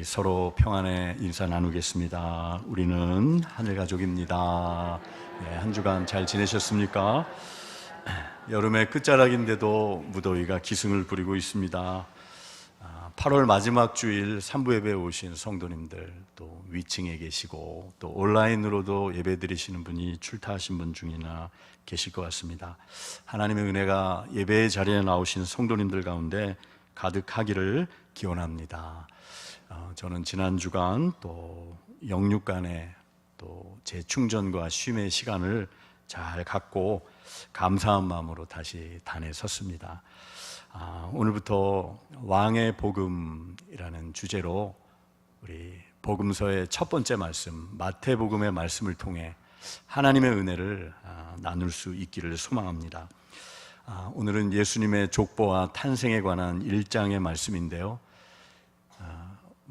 우리 서로 평안의 인사 나누겠습니다. 우리는 하늘 가족입니다. 네, 한 주간 잘 지내셨습니까? 여름의 끝자락인데도 무더위가 기승을 부리고 있습니다. 8월 마지막 주일 산부 예배에 오신 성도님들, 또 위층에 계시고 또 온라인으로도 예배 드리시는 분이 출타하신 분 중이나 계실 것 같습니다. 하나님의 은혜가 예배의 자리에 나오신 성도님들 가운데 가득하기를 기원합니다. 저는 지난 주간 또 영육간에 또 재충전과 쉼의 시간을 잘 갖고 감사한 마음으로 다시 단에 섰습니다. 오늘부터 왕의 복음이라는 주제로 우리 복음서의 첫 번째 말씀, 마태복음의 말씀을 통해 하나님의 은혜를 나눌 수 있기를 소망합니다. 오늘은 예수님의 족보와 탄생에 관한 1장의 말씀인데요.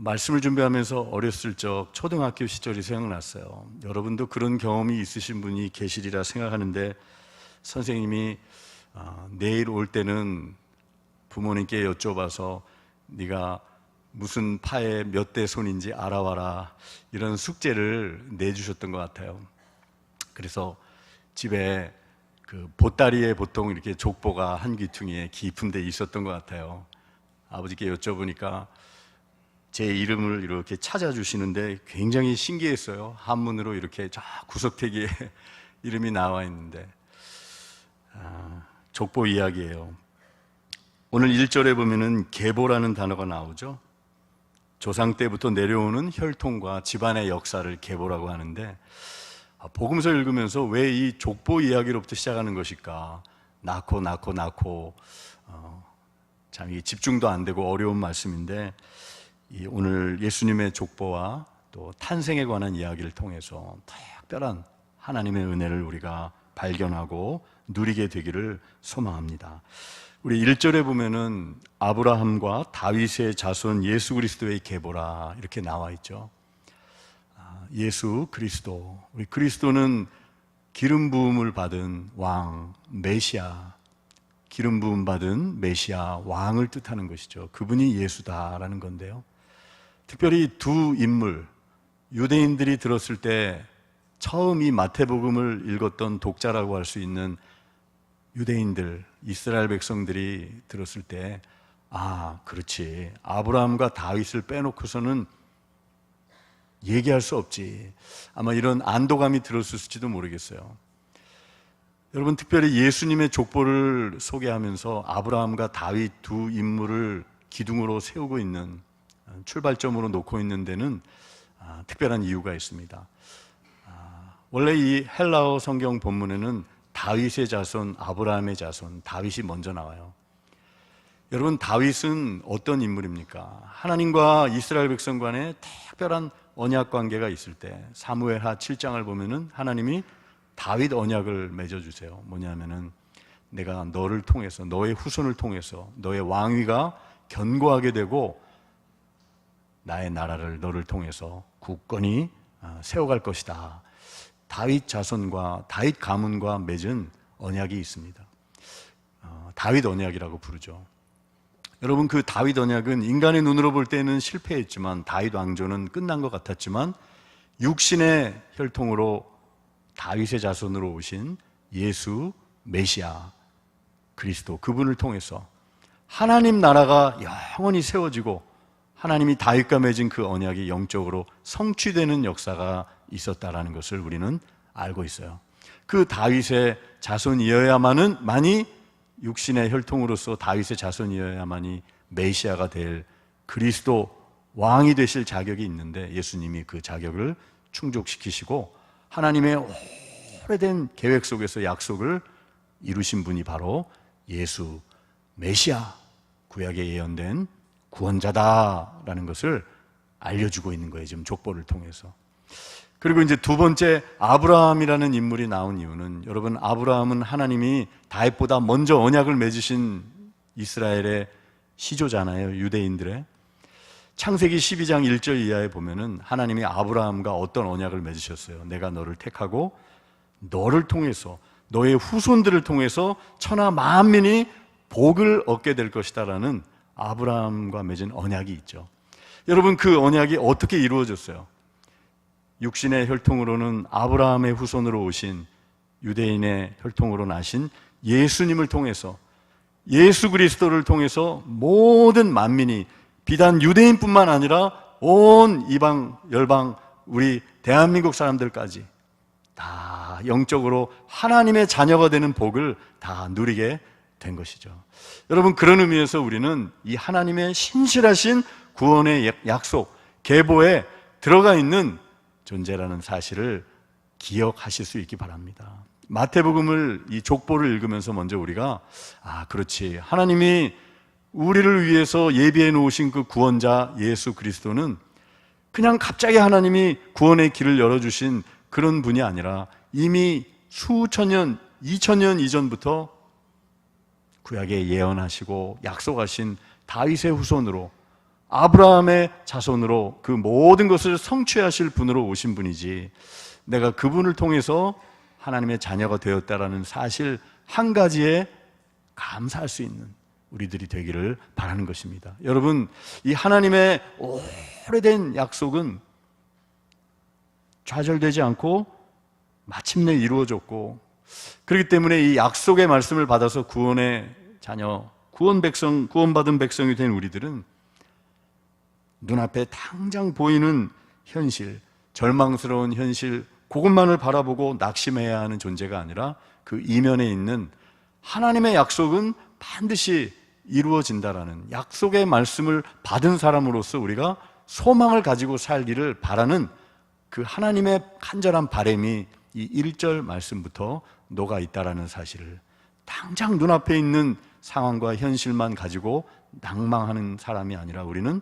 말씀을 준비하면서 어렸을 적 초등학교 시절이 생각났어요. 여러분도 그런 경험이 있으신 분이 계시리라 생각하는데, 선생님이 내일 올 때는 부모님께 여쭤봐서 네가 무슨 파의 몇 대 손인지 알아와라, 이런 숙제를 내주셨던 것 같아요. 그래서 집에 그 보따리에 보통 이렇게 족보가 한 귀퉁이에 깊은 데 있었던 것 같아요. 아버지께 여쭤보니까 제 이름을 이렇게 찾아주시는데 굉장히 신기했어요. 한문으로 이렇게 저 구석태기에 이름이 나와 있는데, 족보 이야기예요. 오늘 1절에 보면은 계보라는 단어가 나오죠. 조상 때부터 내려오는 혈통과 집안의 역사를 계보라고 하는데, 복음서 읽으면서 왜 이 족보 이야기로부터 시작하는 것일까? 낳고 참 이게 집중도 안 되고 어려운 말씀인데, 오늘 예수님의 족보와 또 탄생에 관한 이야기를 통해서 특별한 하나님의 은혜를 우리가 발견하고 누리게 되기를 소망합니다. 우리 1절에 보면은 아브라함과 다윗의 자손 예수 그리스도의 계보라 이렇게 나와 있죠. 예수 그리스도, 우리 그리스도는 기름 부음을 받은 왕, 메시아, 기름 부음 받은 메시아, 왕을 뜻하는 것이죠. 그분이 예수다라는 건데요. 특별히 두 인물, 유대인들이 들었을 때 처음 이 마태복음을 읽었던 독자라고 할 수 있는 유대인들, 이스라엘 백성들이 들었을 때, 그렇지, 아브라함과 다윗을 빼놓고서는 얘기할 수 없지, 아마 이런 안도감이 들었을지도 모르겠어요. 여러분, 특별히 예수님의 족보를 소개하면서 아브라함과 다윗 두 인물을 기둥으로 세우고 있는, 출발점으로 놓고 있는 데는 특별한 이유가 있습니다. 원래 이 헬라어 성경 본문에는 다윗의 자손, 아브라함의 자손, 다윗이 먼저 나와요. 여러분, 다윗은 어떤 인물입니까? 하나님과 이스라엘 백성 간에 특별한 언약 관계가 있을 때 사무엘하 7장을 보면은 하나님이 다윗 언약을 맺어주세요. 뭐냐면은 내가 너를 통해서, 너의 후손을 통해서 너의 왕위가 견고하게 되고 나의 나라를 너를 통해서 굳건히 세워갈 것이다. 다윗 자손과 다윗 가문과 맺은 언약이 있습니다. 다윗 언약이라고 부르죠. 여러분, 그 다윗 언약은 인간의 눈으로 볼 때는 실패했지만, 다윗 왕조는 끝난 것 같았지만, 육신의 혈통으로 다윗의 자손으로 오신 예수 메시아 그리스도, 그분을 통해서 하나님 나라가 영원히 세워지고 하나님이 다윗과 맺은 그 언약이 영적으로 성취되는 역사가 있었다라는 것을 우리는 알고 있어요. 그 다윗의 자손이어야만이 육신의 혈통으로서 다윗의 자손이어야만이 메시아가 될 그리스도 왕이 되실 자격이 있는데, 예수님이 그 자격을 충족시키시고 하나님의 오래된 계획 속에서 약속을 이루신 분이 바로 예수 메시아, 구약에 예언된 구원자다라는 것을 알려주고 있는 거예요, 지금 족보를 통해서. 그리고 이제 두 번째, 아브라함이라는 인물이 나온 이유는, 여러분, 아브라함은 하나님이 다윗보다 먼저 언약을 맺으신 이스라엘의 시조잖아요, 유대인들의. 창세기 12장 1절 이하에 보면은 하나님이 아브라함과 어떤 언약을 맺으셨어요. 내가 너를 택하고 너를 통해서, 너의 후손들을 통해서 천하 만민이 복을 얻게 될 것이다라는 아브라함과 맺은 언약이 있죠. 여러분, 그 언약이 어떻게 이루어졌어요? 육신의 혈통으로는 아브라함의 후손으로 오신 유대인의 혈통으로 나신 예수님을 통해서, 예수 그리스도를 통해서 모든 만민이, 비단 유대인뿐만 아니라 온 이방, 열방, 우리 대한민국 사람들까지 다 영적으로 하나님의 자녀가 되는 복을 다 누리게 된 것이죠. 여러분, 그런 의미에서 우리는 이 하나님의 신실하신 구원의 약속, 계보에 들어가 있는 존재라는 사실을 기억하실 수 있기 바랍니다. 마태복음을, 이 족보를 읽으면서 먼저 우리가, 그렇지, 하나님이 우리를 위해서 예비해 놓으신 그 구원자 예수 그리스도는 그냥 갑자기 하나님이 구원의 길을 열어주신 그런 분이 아니라 이미 수천 년, 2000년 이전부터 구약에 예언하시고 약속하신 다윗의 후손으로, 아브라함의 자손으로 그 모든 것을 성취하실 분으로 오신 분이지, 내가 그분을 통해서 하나님의 자녀가 되었다라는 사실 한 가지에 감사할 수 있는 우리들이 되기를 바라는 것입니다. 여러분, 이 하나님의 오래된 약속은 좌절되지 않고 마침내 이루어졌고, 그렇기 때문에 이 약속의 말씀을 받아서 구원의 자녀, 구원받은 백성이 된 우리들은 눈앞에 당장 보이는 현실, 절망스러운 현실, 그것만을 바라보고 낙심해야 하는 존재가 아니라 그 이면에 있는 하나님의 약속은 반드시 이루어진다라는 약속의 말씀을 받은 사람으로서 우리가 소망을 가지고 살기를 바라는 그 하나님의 간절한 바람이 이 1절 말씀부터 녹아 있다라는 사실을, 당장 눈앞에 있는 상황과 현실만 가지고 낭망하는 사람이 아니라 우리는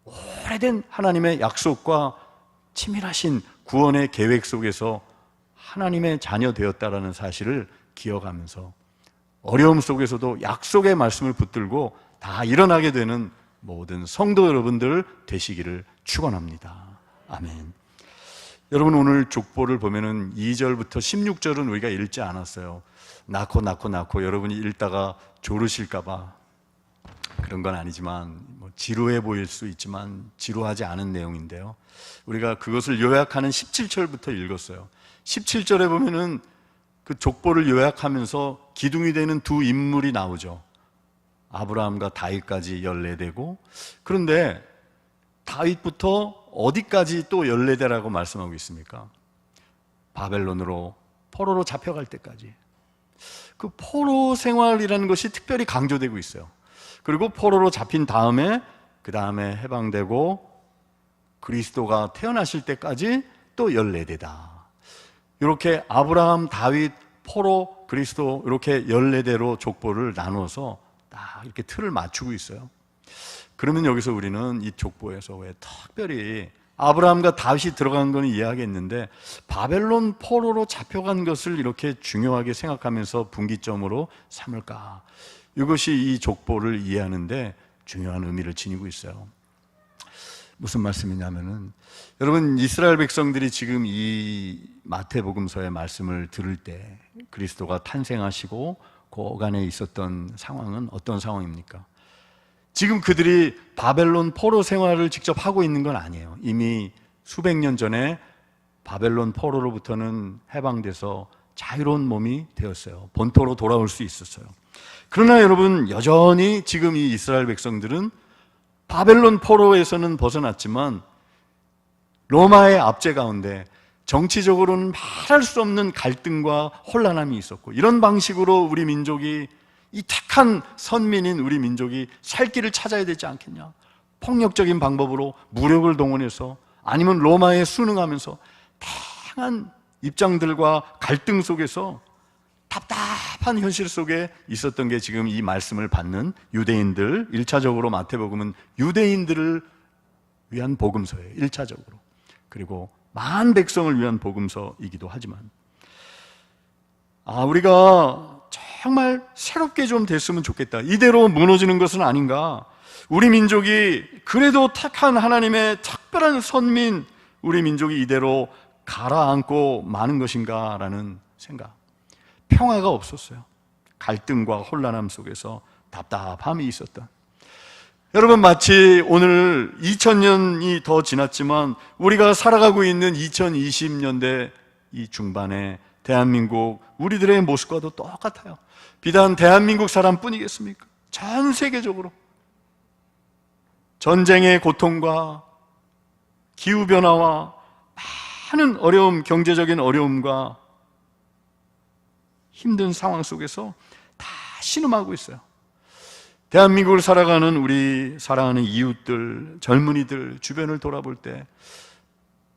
오래된 하나님의 약속과 치밀하신 구원의 계획 속에서 하나님의 자녀 되었다라는 사실을 기억하면서 어려움 속에서도 약속의 말씀을 붙들고 다 일어나게 되는 모든 성도 여러분들 되시기를 축원합니다. 아멘. 여러분, 오늘 족보를 보면은 2절부터 16절은 우리가 읽지 않았어요. 낳고 여러분이 읽다가 졸으실까봐 그런 건 아니지만, 지루해 보일 수 있지만 지루하지 않은 내용인데요, 우리가 그것을 요약하는 17절부터 읽었어요. 17절에 보면은 그 족보를 요약하면서 기둥이 되는 두 인물이 나오죠. 아브라함과 다윗까지 14대고, 그런데 다윗부터 어디까지 또 14대라고 말씀하고 있습니까? 바벨론으로, 포로로 잡혀갈 때까지. 그 포로 생활이라는 것이 특별히 강조되고 있어요. 그리고 포로로 잡힌 다음에, 그 다음에 해방되고 그리스도가 태어나실 때까지 또 14대다. 이렇게 아브라함, 다윗, 포로, 그리스도, 이렇게 14대로 족보를 나눠서 딱 이렇게 틀을 맞추고 있어요. 그러면 여기서 우리는 이 족보에서 왜 특별히 아브라함과 다윗이 들어간 거는 이해하겠는데, 바벨론 포로로 잡혀간 것을 이렇게 중요하게 생각하면서 분기점으로 삼을까? 이것이 이 족보를 이해하는데 중요한 의미를 지니고 있어요. 무슨 말씀이냐면은, 여러분, 이스라엘 백성들이 지금 이 마태복음서의 말씀을 들을 때 그리스도가 탄생하시고 그 안에 있었던 상황은 어떤 상황입니까? 지금 그들이 바벨론 포로 생활을 직접 하고 있는 건 아니에요. 이미 수백 년 전에 바벨론 포로로부터는 해방돼서 자유로운 몸이 되었어요. 본토로 돌아올 수 있었어요. 그러나 여러분, 여전히 지금 이 이스라엘 백성들은 바벨론 포로에서는 벗어났지만 로마의 압제 가운데 정치적으로는 말할 수 없는 갈등과 혼란함이 있었고, 이런 방식으로 우리 민족이, 이 택한 선민인 우리 민족이 살 길을 찾아야 되지 않겠냐? 폭력적인 방법으로 무력을 동원해서, 아니면 로마에 순응하면서 다양한 입장들과 갈등 속에서 답답한 현실 속에 있었던 게 지금 이 말씀을 받는 유대인들, 1차적으로 마태복음은 유대인들을 위한 복음서예요. 1차적으로. 그리고 만 백성을 위한 복음서이기도 하지만, 우리가 정말 새롭게 좀 됐으면 좋겠다, 이대로 무너지는 것은 아닌가, 우리 민족이 그래도 택한 하나님의 특별한 선민, 우리 민족이 이대로 가라앉고 마는 것인가 라는 생각. 평화가 없었어요. 갈등과 혼란함 속에서 답답함이 있었던. 여러분, 마치 오늘 2000년이 더 지났지만 우리가 살아가고 있는 2020년대 이 중반에 대한민국 우리들의 모습과도 똑같아요. 비단 대한민국 사람뿐이겠습니까? 전 세계적으로 전쟁의 고통과 기후변화와 많은 어려움, 경제적인 어려움과 힘든 상황 속에서 다 신음하고 있어요. 대한민국을 살아가는 우리 사랑하는 이웃들, 젊은이들 주변을 돌아볼 때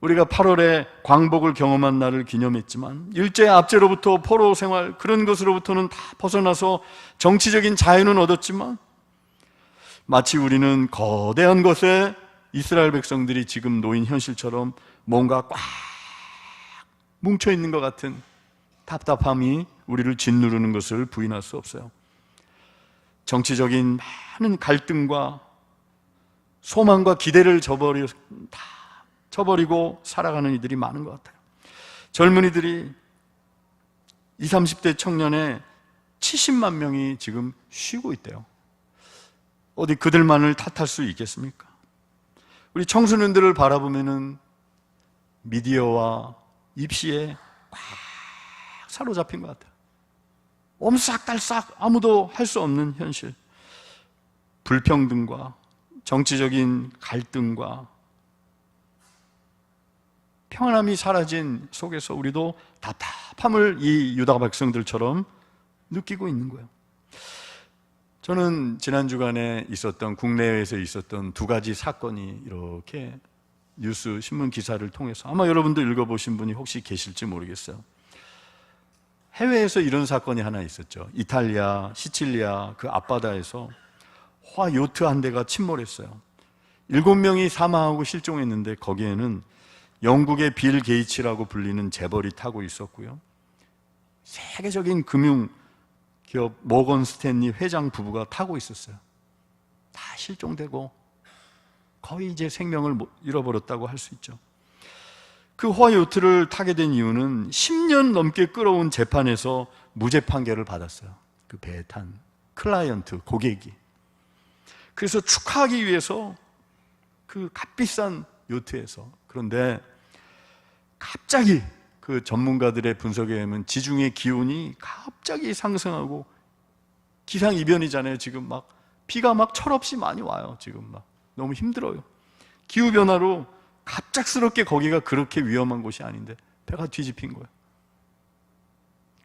우리가 8월에 광복을 경험한 날을 기념했지만 일제 압제로부터 포로 생활 그런 것으로부터는 다 벗어나서 정치적인 자유는 얻었지만 마치 우리는 거대한 것에 이스라엘 백성들이 지금 놓인 현실처럼 뭔가 꽉 뭉쳐있는 것 같은 답답함이 우리를 짓누르는 것을 부인할 수 없어요. 정치적인 많은 갈등과 소망과 기대를 다 저버리고 살아가는 이들이 많은 것 같아요. 젊은이들이 20, 30대 청년의 70만 명이 지금 쉬고 있대요. 어디 그들만을 탓할 수 있겠습니까? 우리 청소년들을 바라보면은 미디어와 입시에 꽉 사로잡힌 것 같아요. 옴싹달싹 아무도 할 수 없는 현실, 불평등과 정치적인 갈등과 평안함이 사라진 속에서 우리도 답답함을 이 유다 백성들처럼 느끼고 있는 거예요. 저는 지난 주간에 있었던 국내외에서 있었던 두 가지 사건이 이렇게 뉴스 신문 기사를 통해서 아마 여러분도 읽어보신 분이 혹시 계실지 모르겠어요. 해외에서 이런 사건이 하나 있었죠. 이탈리아 시칠리아 그 앞바다에서 화 요트 한 대가 침몰했어요. 7명이 사망하고 실종했는데 거기에는 영국의 빌 게이츠라고 불리는 재벌이 타고 있었고요, 세계적인 금융 기업 모건 스탠리 회장 부부가 타고 있었어요. 다 실종되고 거의 이제 생명을 잃어버렸다고 할 수 있죠. 그 화요트를 타게 된 이유는 10년 넘게 끌어온 재판에서 무죄 판결을 받았어요. 그 배에 탄 클라이언트, 고객이. 그래서 축하하기 위해서 그 값비싼 요트에서, 그런데 갑자기 그 전문가들의 분석에 의하면 지중해 기온이 갑자기 상승하고 기상이변이잖아요. 지금 막 비가 막 철없이 많이 와요. 지금 막 너무 힘들어요. 기후변화로 갑작스럽게 거기가 그렇게 위험한 곳이 아닌데 배가 뒤집힌 거예요.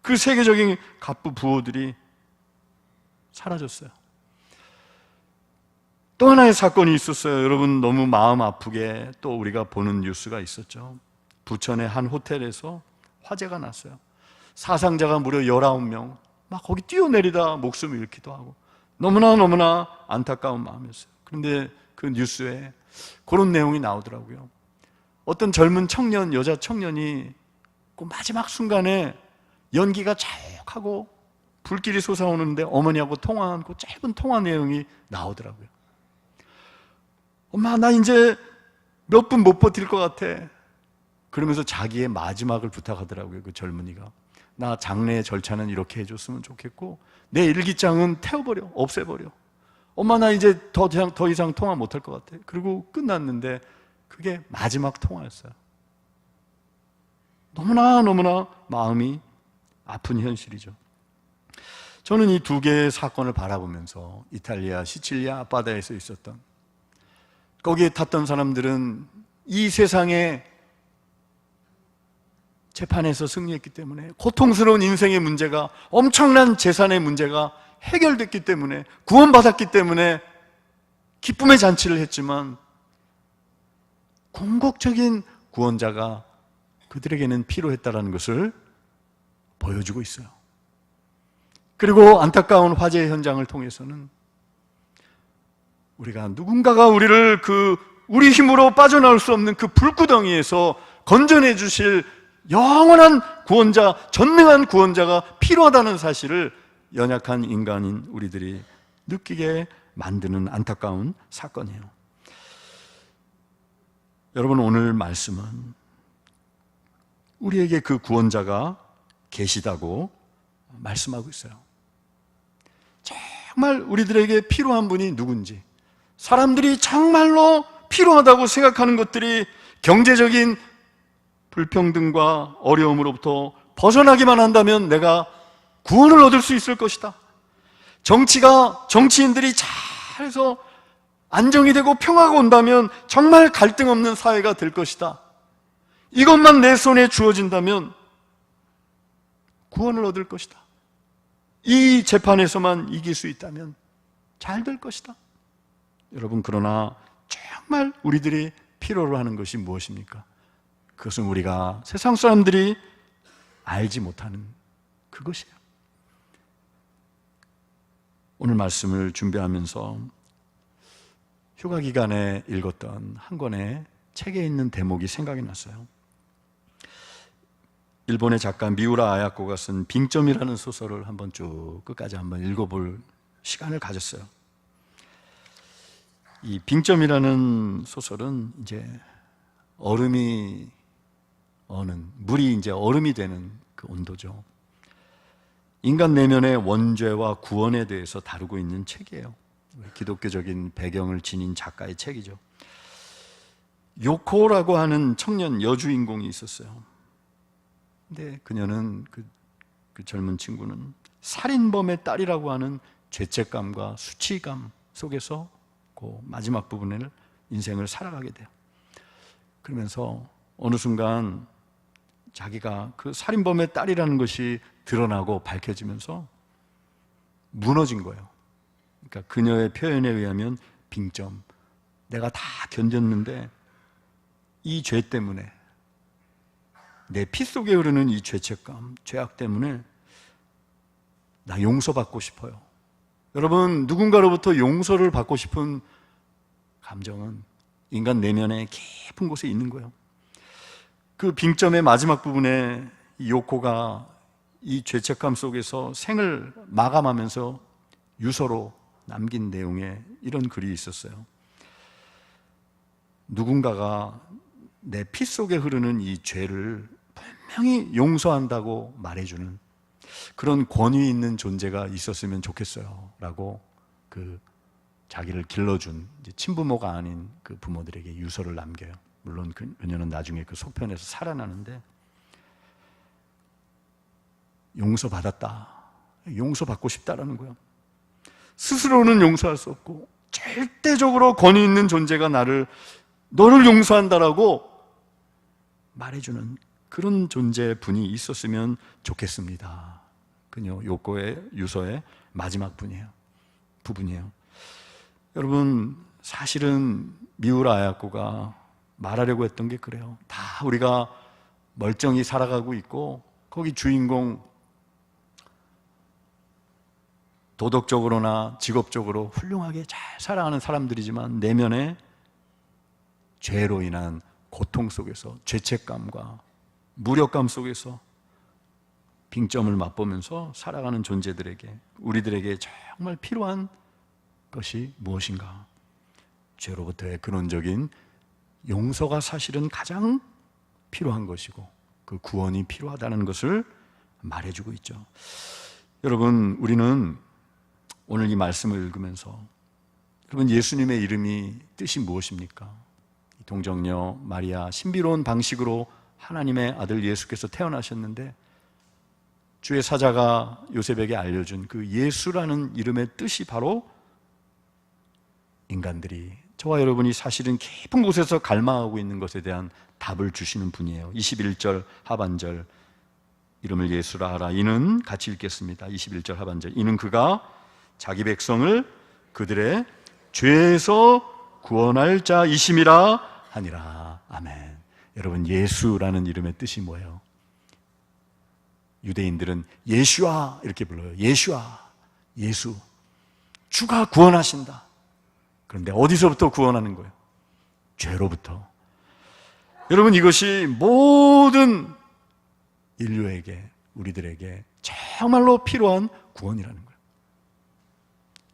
그 세계적인 갑부 부호들이 사라졌어요. 또 하나의 사건이 있었어요. 여러분, 너무 마음 아프게 또 우리가 보는 뉴스가 있었죠. 부천의 한 호텔에서 화재가 났어요. 사상자가 무려 19명, 막 거기 뛰어내리다 목숨을 잃기도 하고 너무나 안타까운 마음이었어요. 그런데 그 뉴스에 그런 내용이 나오더라고요. 어떤 젊은 청년, 여자 청년이 그 마지막 순간에 연기가 자욱하고 불길이 솟아오는데 어머니하고 통화한 그 짧은 통화 내용이 나오더라고요. 엄마, 나 이제 몇 분 못 버틸 것 같아. 그러면서 자기의 마지막을 부탁하더라고요. 그 젊은이가. 나 장례 절차는 이렇게 해줬으면 좋겠고 내 일기장은 태워버려, 없애버려. 엄마, 나 이제 더 이상 통화 못할 것 같아. 그리고 끝났는데 그게 마지막 통화였어요. 너무나 마음이 아픈 현실이죠. 저는 이 두 개의 사건을 바라보면서 이탈리아 시칠리아 앞바다에서 있었던, 거기에 탔던 사람들은 이 세상에 재판에서 승리했기 때문에, 고통스러운 인생의 문제가, 엄청난 재산의 문제가 해결됐기 때문에, 구원받았기 때문에 기쁨의 잔치를 했지만 궁극적인 구원자가 그들에게는 필요했다는 것을 보여주고 있어요. 그리고 안타까운 화재 현장을 통해서는 우리가 누군가가 우리를 우리 힘으로 빠져나올 수 없는 그 불구덩이에서 건져내 주실 영원한 구원자, 전능한 구원자가 필요하다는 사실을 연약한 인간인 우리들이 느끼게 만드는 안타까운 사건이에요. 여러분, 오늘 말씀은 우리에게 그 구원자가 계시다고 말씀하고 있어요. 정말 우리들에게 필요한 분이 누군지, 사람들이 정말로 필요하다고 생각하는 것들이 경제적인 불평등과 어려움으로부터 벗어나기만 한다면 내가 구원을 얻을 수 있을 것이다. 정치인들이 잘해서 안정이 되고 평화가 온다면 정말 갈등 없는 사회가 될 것이다. 이것만 내 손에 주어진다면 구원을 얻을 것이다. 이 재판에서만 이길 수 있다면 잘 될 것이다. 여러분, 그러나 정말 우리들이 필요로 하는 것이 무엇입니까? 그것은 우리가 세상 사람들이 알지 못하는 그것이에요. 오늘 말씀을 준비하면서 휴가 기간에 읽었던 한 권의 책에 있는 대목이 생각이 났어요. 일본의 작가 미우라 아야코가 쓴 빙점이라는 소설을 한번 쭉 끝까지 한번 읽어볼 시간을 가졌어요. 이 빙점이라는 소설은 이제 얼음이 어는, 물이 이제 얼음이 되는 그 온도죠. 인간 내면의 원죄와 구원에 대해서 다루고 있는 책이에요. 기독교적인 배경을 지닌 작가의 책이죠. 요코라고 하는 청년 여주인공이 있었어요. 근데 그녀는 그 젊은 친구는 살인범의 딸이라고 하는 죄책감과 수치감 속에서 그 마지막 부분을 인생을 살아가게 돼요. 그러면서 어느 순간 자기가 그 살인범의 딸이라는 것이 드러나고 밝혀지면서 무너진 거예요. 그러니까 그녀의 표현에 의하면 빙점, 내가 다 견뎠는데 이 죄 때문에, 내 피 속에 흐르는 이 죄책감, 죄악 때문에 나 용서받고 싶어요. 여러분, 누군가로부터 용서를 받고 싶은 감정은 인간 내면의 깊은 곳에 있는 거예요. 그 빙점의 마지막 부분에 요코가 이 죄책감 속에서 생을 마감하면서 유서로 남긴 내용에 이런 글이 있었어요. 누군가가 내 피 속에 흐르는 이 죄를 분명히 용서한다고 말해주는 그런 권위 있는 존재가 있었으면 좋겠어요 라고 그 자기를 길러준 친부모가 아닌 그 부모들에게 유서를 남겨요. 물론 그녀는 나중에 그 속편에서 살아나는데, 용서받았다, 용서받고 싶다라는 거예요. 스스로는 용서할 수 없고 절대적으로 권위 있는 존재가 너를 용서한다라고 말해주는 그런 존재분이 있었으면 좋겠습니다. 그녀 요코의 유서의 마지막 부분이에요. 여러분, 사실은 미우라 아야코가 말하려고 했던 게 그래요. 다 우리가 멀쩡히 살아가고 있고 거기 주인공 도덕적으로나 직업적으로 훌륭하게 잘 살아가는 사람들이지만 내면에 죄로 인한 고통 속에서 죄책감과 무력감 속에서 빙점을 맛보면서 살아가는 존재들에게, 우리들에게 정말 필요한 것이 무엇인가? 죄로부터의 근원적인 용서가 사실은 가장 필요한 것이고 그 구원이 필요하다는 것을 말해주고 있죠. 여러분, 우리는 오늘 이 말씀을 읽으면서, 여러분, 예수님의 이름이 뜻이 무엇입니까? 동정녀 마리아, 신비로운 방식으로 하나님의 아들 예수께서 태어나셨는데 주의 사자가 요셉에게 알려준 그 예수라는 이름의 뜻이 바로 인간들이, 저와 여러분이 사실은 깊은 곳에서 갈망하고 있는 것에 대한 답을 주시는 분이에요. 21절 하반절, 이름을 예수라 하라. 이는, 같이 읽겠습니다. 21절 하반절, 이는 그가 자기 백성을 그들의 죄에서 구원할 자이심이라 하니라. 아멘. 여러분, 예수라는 이름의 뜻이 뭐예요? 유대인들은 예슈아 이렇게 불러요. 예슈아, 예수, 주가 구원하신다. 그런데 어디서부터 구원하는 거예요? 죄로부터. 여러분, 이것이 모든 인류에게, 우리들에게 정말로 필요한 구원이라는 거예요.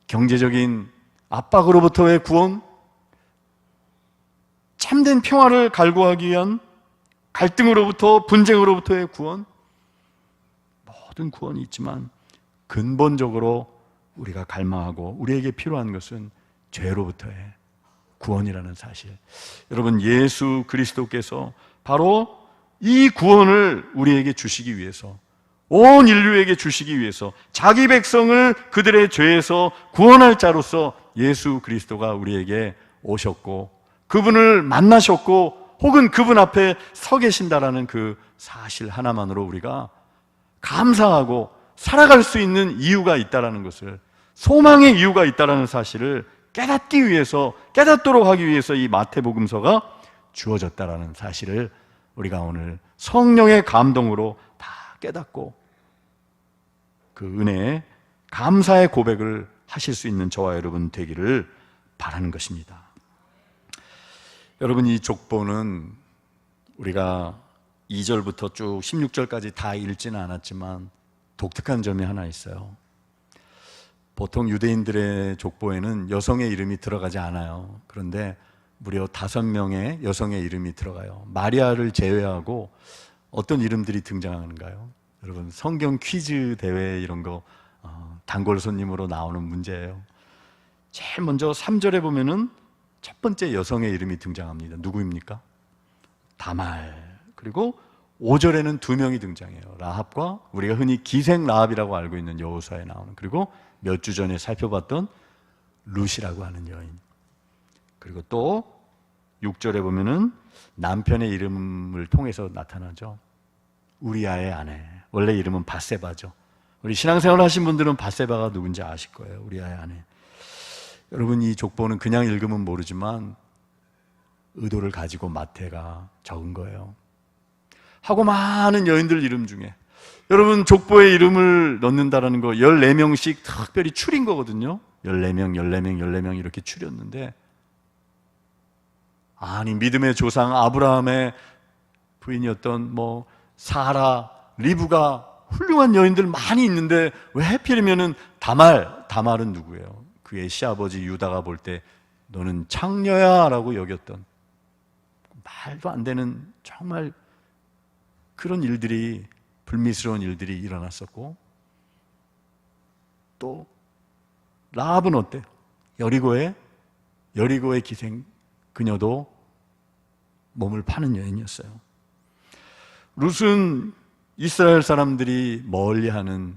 경제적인 압박으로부터의 구원, 참된 평화를 갈구하기 위한 갈등으로부터, 분쟁으로부터의 구원, 모든 구원이 있지만 근본적으로 우리가 갈망하고 우리에게 필요한 것은 죄로부터의 구원이라는 사실. 여러분, 예수 그리스도께서 바로 이 구원을 우리에게 주시기 위해서, 온 인류에게 주시기 위해서 자기 백성을 그들의 죄에서 구원할 자로서 예수 그리스도가 우리에게 오셨고, 그분을 만나셨고, 혹은 그분 앞에 서 계신다라는 그 사실 하나만으로 우리가 감사하고 살아갈 수 있는 이유가 있다라는 것을, 소망의 이유가 있다라는 사실을 깨닫기 위해서, 깨닫도록 하기 위해서 이 마태복음서가 주어졌다라는 사실을 우리가 오늘 성령의 감동으로 다 깨닫고 그 은혜에 감사의 고백을 하실 수 있는 저와 여러분 되기를 바라는 것입니다. 여러분, 이 족보는 우리가 2절부터 쭉 16절까지 다 읽지는 않았지만 독특한 점이 하나 있어요. 보통 유대인들의 족보에는 여성의 이름이 들어가지 않아요. 그런데 무려 5명의 여성의 이름이 들어가요. 마리아를 제외하고 어떤 이름들이 등장하는가요? 여러분, 성경 퀴즈 대회 이런 거 단골 손님으로 나오는 문제예요. 제일 먼저 3절에 보면은 첫 번째 여성의 이름이 등장합니다. 누구입니까? 다말. 그리고 5절에는 2명이 등장해요. 라합과 우리가 흔히 기생 라합이라고 알고 있는 여호수아에 나오는, 그리고 몇 주 전에 살펴봤던 룻이라고 하는 여인. 그리고 또 6절에 보면은 남편의 이름을 통해서 나타나죠. 우리아의 아내. 원래 이름은 밧세바죠. 우리 신앙생활 하신 분들은 밧세바가 누군지 아실 거예요. 우리아의 아내. 여러분, 이 족보는 그냥 읽으면 모르지만 의도를 가지고 마태가 적은 거예요. 하고 많은 여인들 이름 중에 여러분, 족보에 이름을 넣는다라는 거 14명씩 특별히 추린 거거든요. 14명, 14명, 14명 이렇게 추렸는데, 아니, 믿음의 조상 아브라함의 부인이었던 사라, 리브가, 훌륭한 여인들 많이 있는데 왜 하필이면은 다말은 누구예요? 그의 시아버지 유다가 볼 때 너는 창녀야 라고 여겼던, 말도 안 되는 정말 그런 일들이, 불미스러운 일들이 일어났었고, 또 라합은 어때요? 여리고의 기생, 그녀도 몸을 파는 여인이었어요. 룻은 이스라엘 사람들이 멀리하는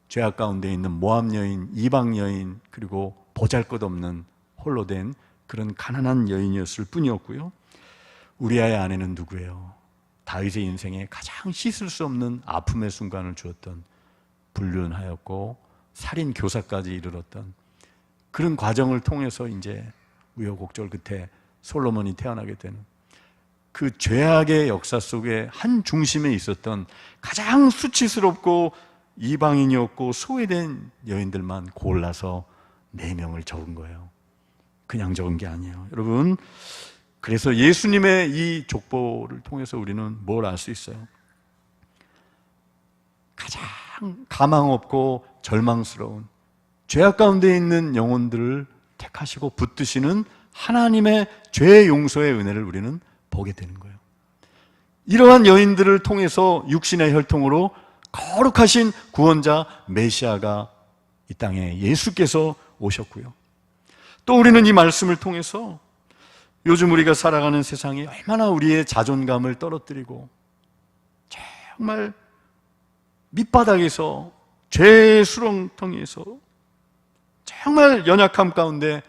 죄악 가운데 있는 모압 여인, 이방 여인, 그리고 보잘것없는 홀로 된 그런 가난한 여인이었을 뿐이었고요. 우리아의 아내는 누구예요? 다윗의 인생에 가장 씻을 수 없는 아픔의 순간을 주었던, 불륜하였고 살인 교사까지 이르렀던 그런 과정을 통해서 이제 우여곡절 끝에 솔로몬이 태어나게 되는, 그 죄악의 역사 속에 한 중심에 있었던 가장 수치스럽고 이방인이었고 소외된 여인들만 골라서 4명을 적은 거예요. 그냥 적은 게 아니에요. 여러분, 그래서 예수님의 이 족보를 통해서 우리는 뭘 알 수 있어요? 가장 가망 없고 절망스러운 죄악 가운데 있는 영혼들을 택하시고 붙드시는 하나님의 죄 용서의 은혜를 우리는 보게 되는 거예요. 이러한 여인들을 통해서 육신의 혈통으로 거룩하신 구원자 메시아가 이 땅에 예수께서 오셨고요. 또 우리는 이 말씀을 통해서 요즘 우리가 살아가는 세상이 얼마나 우리의 자존감을 떨어뜨리고 정말 밑바닥에서, 죄의 수렁텅이에서 정말 연약함 가운데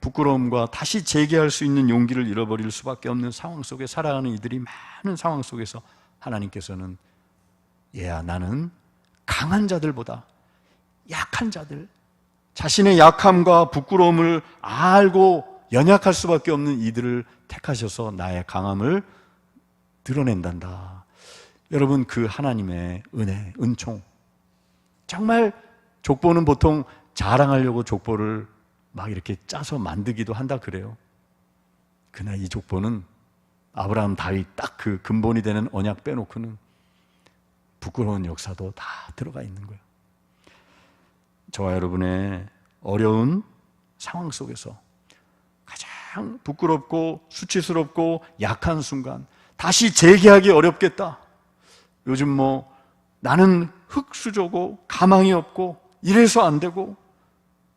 부끄러움과 다시 재개할 수 있는 용기를 잃어버릴 수밖에 없는 상황 속에 살아가는 이들이 많은 상황 속에서 하나님께서는, 얘야, 나는 강한 자들보다 약한 자들, 자신의 약함과 부끄러움을 알고 연약할 수밖에 없는 이들을 택하셔서 나의 강함을 드러낸단다. 여러분, 그 하나님의 은혜, 은총, 정말 족보는 보통 자랑하려고 족보를 막 이렇게 짜서 만들기도 한다 그래요. 그러나 이 족보는 아브라함, 다윗 딱 그 근본이 되는 언약 빼놓고는 부끄러운 역사도 다 들어가 있는 거예요. 저와 여러분의 어려운 상황 속에서 가장 부끄럽고 수치스럽고 약한 순간, 다시 재기하기 어렵겠다, 요즘 나는 흙수저고 가망이 없고 이래서 안 되고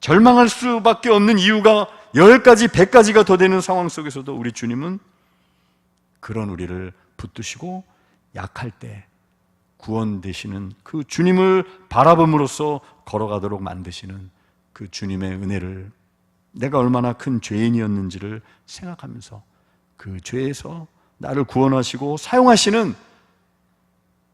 절망할 수밖에 없는 이유가 10가지, 100가지가 더 되는 상황 속에서도 우리 주님은 그런 우리를 붙드시고 약할 때 구원 되시는 그 주님을 바라봄으로써 걸어가도록 만드시는 그 주님의 은혜를, 내가 얼마나 큰 죄인이었는지를 생각하면서 그 죄에서 나를 구원하시고 사용하시는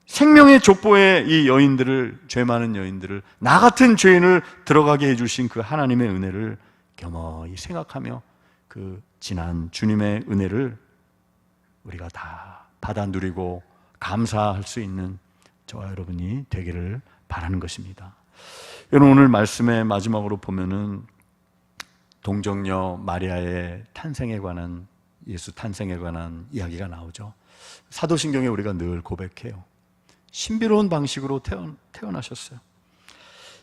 생명의 족보의 이 여인들을, 죄 많은 여인들을, 나 같은 죄인을 들어가게 해주신 그 하나님의 은혜를 겸허히 생각하며 그 지난 주님의 은혜를 우리가 다 받아 누리고 감사할 수 있는 저와 여러분이 되기를 바라는 것입니다. 여러분, 오늘 말씀의 마지막으로 보면은 동정녀 마리아의 탄생에 관한, 예수 탄생에 관한 이야기가 나오죠. 사도신경에 우리가 늘 고백해요. 신비로운 방식으로 태어나셨어요.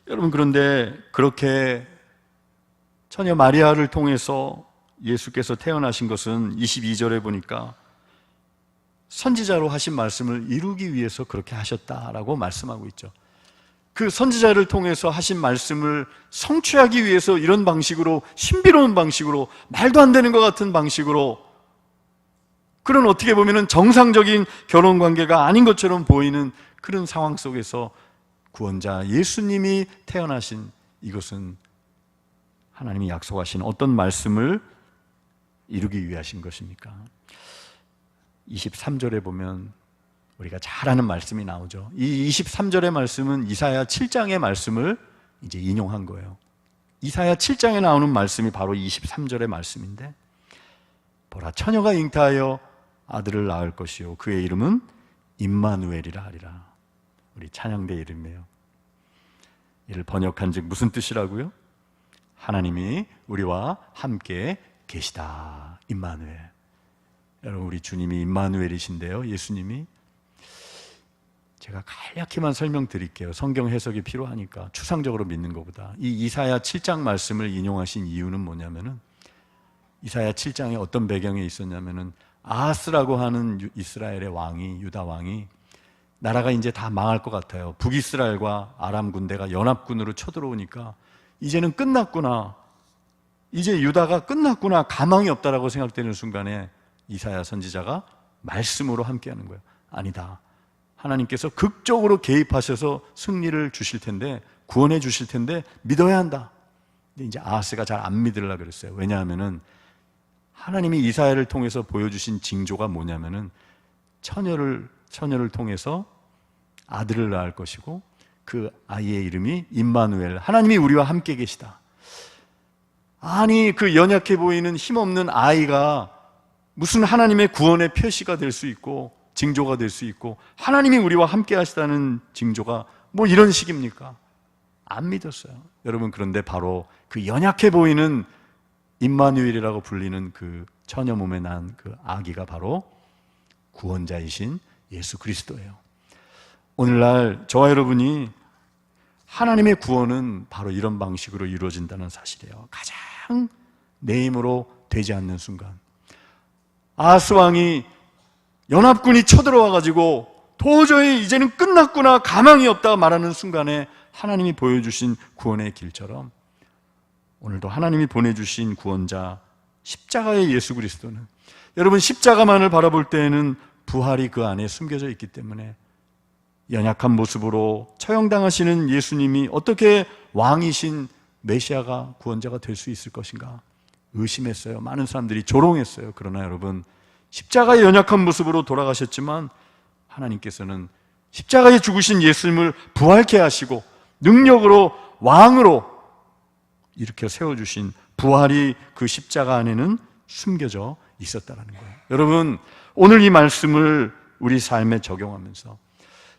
여러분, 그런데 그렇게 처녀 마리아를 통해서 예수께서 태어나신 것은 22절에 보니까 선지자로 하신 말씀을 이루기 위해서 그렇게 하셨다라고 말씀하고 있죠. 그 선지자를 통해서 하신 말씀을 성취하기 위해서 이런 방식으로, 신비로운 방식으로, 말도 안 되는 것 같은 방식으로, 그런 어떻게 보면 정상적인 결혼 관계가 아닌 것처럼 보이는 그런 상황 속에서 구원자 예수님이 태어나신 이것은 하나님이 약속하신 어떤 말씀을 이루기 위해 하신 것입니까? 23절에 보면 우리가 잘 아는 말씀이 나오죠. 이 23절의 말씀은 이사야 7장의 말씀을 이제 인용한 거예요. 이사야 7장에 나오는 말씀이 바로 23절의 말씀인데, 보라, 처녀가 잉태하여 아들을 낳을 것이요 그의 이름은 임마누엘이라 하리라. 우리 찬양대 이름이에요. 이를 번역한 즉 무슨 뜻이라고요? 하나님이 우리와 함께 계시다. 임마누엘. 여러분, 우리 주님이 임마누엘이신데요, 예수님이. 제가 간략히만 설명드릴게요. 성경 해석이 필요하니까, 추상적으로 믿는 것보다. 이 이사야 7장 말씀을 인용하신 이유는 뭐냐면은, 이사야 7장에 어떤 배경에 있었냐면은 아하스라고 하는 이스라엘의 왕이, 유다 왕이, 나라가 이제 다 망할 것 같아요. 북이스라엘과 아람 군대가 연합군으로 쳐들어오니까 이제는 끝났구나, 이제 유다가 끝났구나, 가망이 없다라고 생각되는 순간에 이사야 선지자가 말씀으로 함께하는 거예요. 아니다, 하나님께서 극적으로 개입하셔서 승리를 주실 텐데, 구원해 주실 텐데 믿어야 한다. 근데 이제 아하스가 잘 안 믿으려고 그랬어요. 왜냐하면은 하나님이 이사야를 통해서 보여주신 징조가 뭐냐면은 처녀를 통해서 아들을 낳을 것이고 그 아이의 이름이 임마누엘, 하나님이 우리와 함께 계시다. 아니, 그 연약해 보이는 힘없는 아이가 무슨 하나님의 구원의 표시가 될 수 있고 징조가 될 수 있고 하나님이 우리와 함께 하시다는 징조가 뭐 이런 식입니까? 안 믿었어요. 여러분, 그런데 바로 그 연약해 보이는 임마누엘이라고 불리는 그 처녀 몸에 난 그 아기가 바로 구원자이신 예수 그리스도예요. 오늘날 저와 여러분이 하나님의 구원은 바로 이런 방식으로 이루어진다는 사실이에요. 가장 내 힘으로 되지 않는 순간, 아하스 왕이 연합군이 쳐들어와 가지고 도저히 이제는 끝났구나, 가망이 없다 말하는 순간에 하나님이 보여주신 구원의 길처럼 오늘도 하나님이 보내주신 구원자 십자가의 예수 그리스도는, 여러분, 십자가만을 바라볼 때에는 부활이 그 안에 숨겨져 있기 때문에 연약한 모습으로 처형당하시는 예수님이 어떻게 왕이신 메시아가, 구원자가 될 수 있을 것인가 의심했어요. 많은 사람들이 조롱했어요. 그러나 여러분, 십자가의 연약한 모습으로 돌아가셨지만 하나님께서는 십자가에 죽으신 예수님을 부활케 하시고 능력으로 왕으로 이렇게 세워주신 부활이 그 십자가 안에는 숨겨져 있었다는 거예요. 여러분, 오늘 이 말씀을 우리 삶에 적용하면서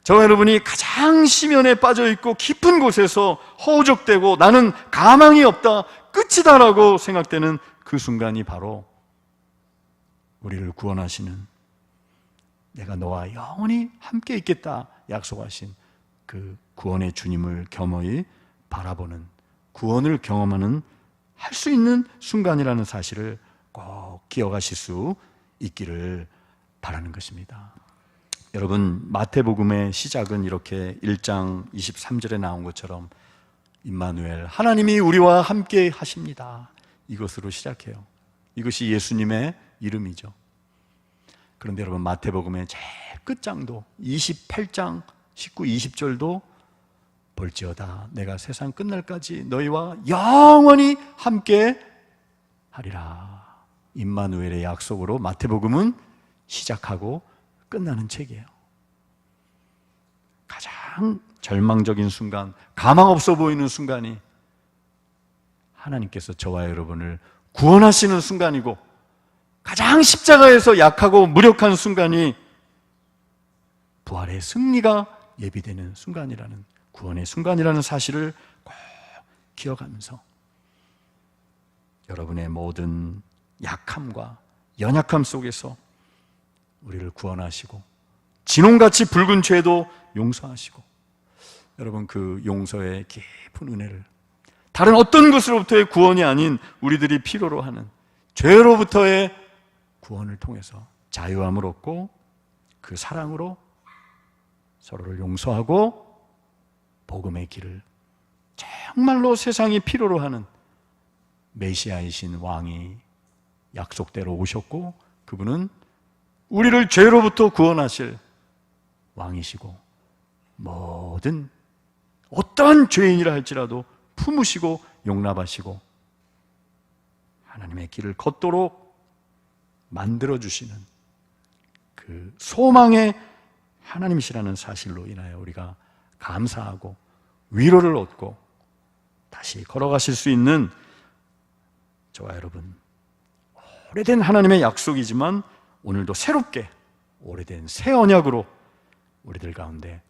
저와 여러분이 가장 심연에 빠져있고 깊은 곳에서 허우적대고 나는 가망이 없다, 끝이다라고 생각되는 그 순간이 바로 우리를 구원하시는, 내가 너와 영원히 함께 있겠다 약속하신 그 구원의 주님을 겸허히 바라보는, 구원을 경험하는, 할 수 있는 순간이라는 사실을 꼭 기억하실 수 있기를 바라는 것입니다. 여러분, 마태복음의 시작은 이렇게 1장 23절에 나온 것처럼 임마누엘, 하나님이 우리와 함께 하십니다, 이것으로 시작해요. 이것이 예수님의 이름이죠. 그런데 여러분, 마태복음의 제일 끝장도 28장 19, 20절도 볼지어다 내가 세상 끝날까지 너희와 영원히 함께 하리라. 임마누엘의 약속으로 마태복음은 시작하고 끝나는 책이에요. 가장 절망적인 순간, 가망 없어 보이는 순간이 하나님께서 저와 여러분을 구원하시는 순간이고, 가장 십자가에서 약하고 무력한 순간이 부활의 승리가 예비되는 순간이라는, 구원의 순간이라는 사실을 꼭 기억하면서 여러분의 모든 약함과 연약함 속에서 우리를 구원하시고 진홍같이 붉은 죄도 용서하시고, 여러분 그 용서의 깊은 은혜를 다른 어떤 것으로부터의 구원이 아닌 우리들이 필요로 하는 죄로부터의 구원을 통해서 자유함을 얻고 그 사랑으로 서로를 용서하고 복음의 길을 정말로 세상이 필요로 하는 메시아이신 왕이 약속대로 오셨고, 그분은 우리를 죄로부터 구원하실 왕이시고 모든 어떠한 죄인이라 할지라도 품으시고 용납하시고 하나님의 길을 걷도록 만들어주시는 그 소망의 하나님이시라는 사실로 인하여 우리가 감사하고 위로를 얻고 다시 걸어가실 수 있는 저와 여러분, 오래된 하나님의 약속이지만 오늘도 새롭게 오래된 새 언약으로 우리들 가운데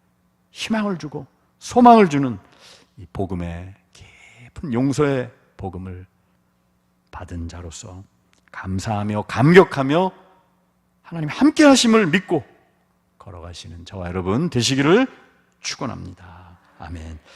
희망을 주고 소망을 주는 이 복음의 깊은 용서의 복음을 받은 자로서 감사하며 감격하며 하나님 함께 하심을 믿고 걸어가시는 저와 여러분 되시기를 축원합니다. 아멘.